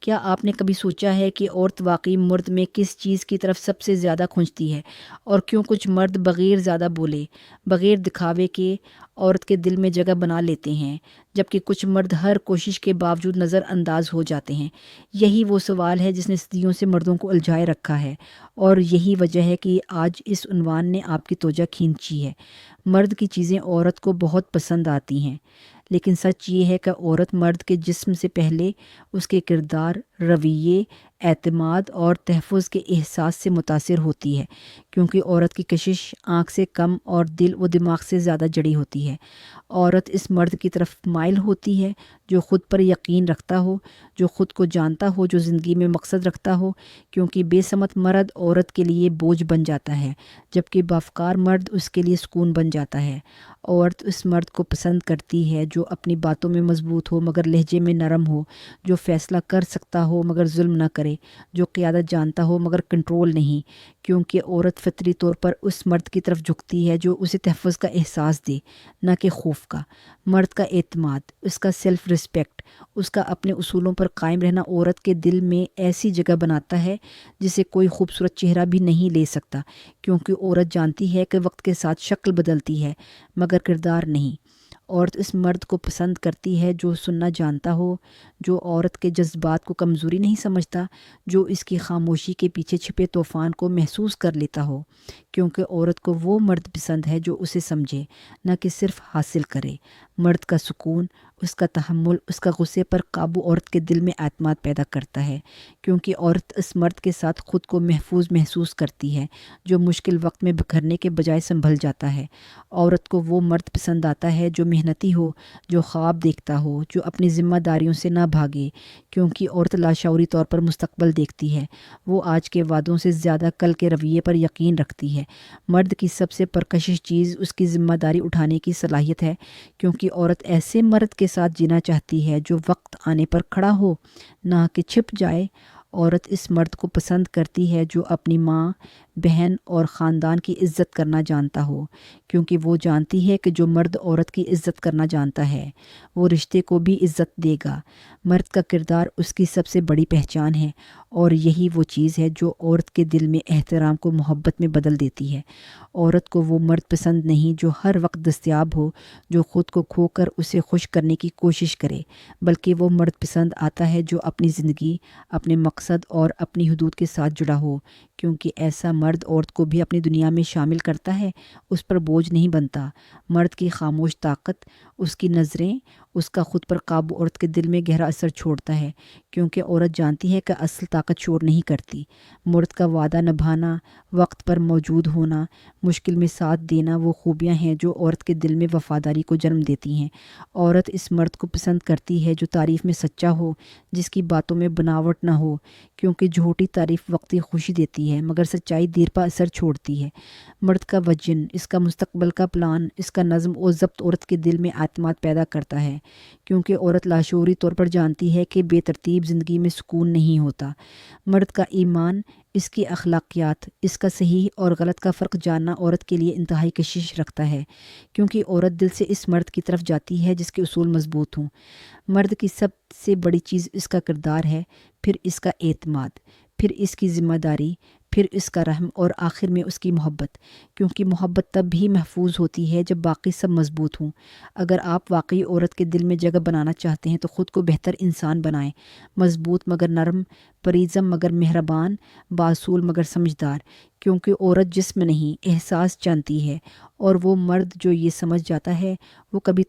کیا آپ نے کبھی سوچا ہے کہ عورت واقعی مرد میں کس چیز کی طرف سب سے زیادہ کھنچتی ہے، اور کیوں کچھ مرد بغیر زیادہ بولے، بغیر دکھاوے کے عورت کے دل میں جگہ بنا لیتے ہیں، جبکہ کچھ مرد ہر کوشش کے باوجود نظر انداز ہو جاتے ہیں؟ یہی وہ سوال ہے جس نے صدیوں سے مردوں کو الجھائے رکھا ہے، اور یہی وجہ ہے کہ آج اس عنوان نے آپ کی توجہ کھینچی ہے۔ مرد کی چیزیں عورت کو بہت پسند آتی ہیں، لیکن سچ یہ ہے کہ عورت مرد کے جسم سے پہلے اس کے کردار، رویے، اعتماد اور تحفظ کے احساس سے متاثر ہوتی ہے، کیونکہ عورت کی کشش آنکھ سے کم اور دل و دماغ سے زیادہ جڑی ہوتی ہے۔ عورت اس مرد کی طرف مائل ہوتی ہے جو خود پر یقین رکھتا ہو، جو خود کو جانتا ہو، جو زندگی میں مقصد رکھتا ہو، کیونکہ بے سمت مرد عورت کے لیے بوجھ بن جاتا ہے، جبکہ باوقار مرد اس کے لیے سکون بن جاتا ہے۔ عورت اس مرد کو پسند کرتی ہے جو اپنی باتوں میں مضبوط ہو مگر لہجے میں نرم ہو، جو فیصلہ کر سکتا ہو مگر ظلم نہ کرے، جو قیادت جانتا ہو مگر کنٹرول نہیں، کیونکہ عورت فطری طور پر اس مرد کی طرف جھکتی ہے جو اسے تحفظ کا احساس دے، نہ کہ خوف کا۔ مرد کا اعتماد، اس کا سیلف رسپیکٹ، اس کا اپنے اصولوں پر قائم رہنا عورت کے دل میں ایسی جگہ بناتا ہے جسے کوئی خوبصورت چہرہ بھی نہیں لے سکتا، کیونکہ عورت جانتی ہے کہ وقت کے ساتھ شکل بدلتی ہے مگر کردار نہیں۔ عورت اس مرد کو پسند کرتی ہے جو سننا جانتا ہو، جو عورت کے جذبات کو کمزوری نہیں سمجھتا، جو اس کی خاموشی کے پیچھے چھپے طوفان کو محسوس کر لیتا ہو، کیونکہ عورت کو وہ مرد پسند ہے جو اسے سمجھے، نہ کہ صرف حاصل کرے۔ مرد کا سکون، اس کا تحمل، اس کا غصے پر قابو عورت کے دل میں اعتماد پیدا کرتا ہے، کیونکہ عورت اس مرد کے ساتھ خود کو محفوظ محسوس کرتی ہے جو مشکل وقت میں بکھرنے کے بجائے سنبھل جاتا ہے۔ عورت کو وہ مرد پسند آتا ہے جو محنتی ہو، جو خواب دیکھتا ہو، جو اپنی ذمہ داریوں سے نہ بھاگے، کیونکہ عورت لاشعوری طور پر مستقبل دیکھتی ہے، وہ آج کے وعدوں سے زیادہ کل کے رویے پر یقین رکھتی ہے۔ مرد کی سب سے پرکشش چیز اس کی ذمہ داری اٹھانے کی صلاحیت ہے، کیونکہ عورت ایسے مرد کے ساتھ جینا چاہتی ہے جو وقت آنے پر کھڑا ہو، نہ کہ چھپ جائے۔ عورت اس مرد کو پسند کرتی ہے جو اپنی ماں، بہن اور خاندان کی عزت کرنا جانتا ہو، کیونکہ وہ جانتی ہے کہ جو مرد عورت کی عزت کرنا جانتا ہے وہ رشتے کو بھی عزت دے گا۔ مرد کا کردار اس کی سب سے بڑی پہچان ہے، اور یہی وہ چیز ہے جو عورت کے دل میں احترام کو محبت میں بدل دیتی ہے۔ عورت کو وہ مرد پسند نہیں جو ہر وقت دستیاب ہو، جو خود کو کھو کر اسے خوش کرنے کی کوشش کرے، بلکہ وہ مرد پسند آتا ہے جو اپنی زندگی، اپنے مقصد اور اپنی حدود کے ساتھ جڑا ہو، کیونکہ ایسا مرد عورت کو بھی اپنی دنیا میں شامل کرتا ہے، اس پر بوجھ نہیں بنتا۔ مرد کی خاموش طاقت، اس کی نظریں، اس کا خود پر قابو عورت کے دل میں گہرا اثر چھوڑتا ہے، کیونکہ عورت جانتی ہے کہ اصل طاقت شور نہیں کرتی۔ مرد کا وعدہ نبھانا، وقت پر موجود ہونا، مشکل میں ساتھ دینا وہ خوبیاں ہیں جو عورت کے دل میں وفاداری کو جنم دیتی ہیں۔ عورت اس مرد کو پسند کرتی ہے جو تعریف میں سچا ہو، جس کی باتوں میں بناوٹ نہ ہو، کیونکہ جھوٹی تعریف وقتی خوشی دیتی ہے مگر سچائی دیر پا اثر چھوڑتی ہے۔ مرد کا وژن، اس کا مستقبل کا پلان، اس کا نظم و ضبط عورت کے دل میں اعتماد پیدا کرتا ہے، کیونکہ عورت لاشعوری طور پر جانتی ہے کہ بے ترتیب زندگی میں سکون نہیں ہوتا۔ مرد کا ایمان، اس کی اخلاقیات، اس کا صحیح اور غلط کا فرق جاننا عورت کے لیے انتہائی کشش رکھتا ہے، کیونکہ عورت دل سے اس مرد کی طرف جاتی ہے جس کے اصول مضبوط ہوں۔ مرد کی سب سے بڑی چیز اس کا کردار ہے، پھر اس کا اعتماد، پھر اس کی ذمہ داری، پھر اس کا رحم، اور آخر میں اس کی محبت، کیونکہ محبت تب بھی محفوظ ہوتی ہے جب باقی سب مضبوط ہوں۔ اگر آپ واقعی عورت کے دل میں جگہ بنانا چاہتے ہیں تو خود کو بہتر انسان بنائیں، مضبوط مگر نرم، پریزم مگر مہربان، باصول مگر سمجھدار، کیونکہ عورت جسم نہیں، احساس جانتی ہے، اور وہ مرد جو یہ سمجھ جاتا ہے وہ کبھی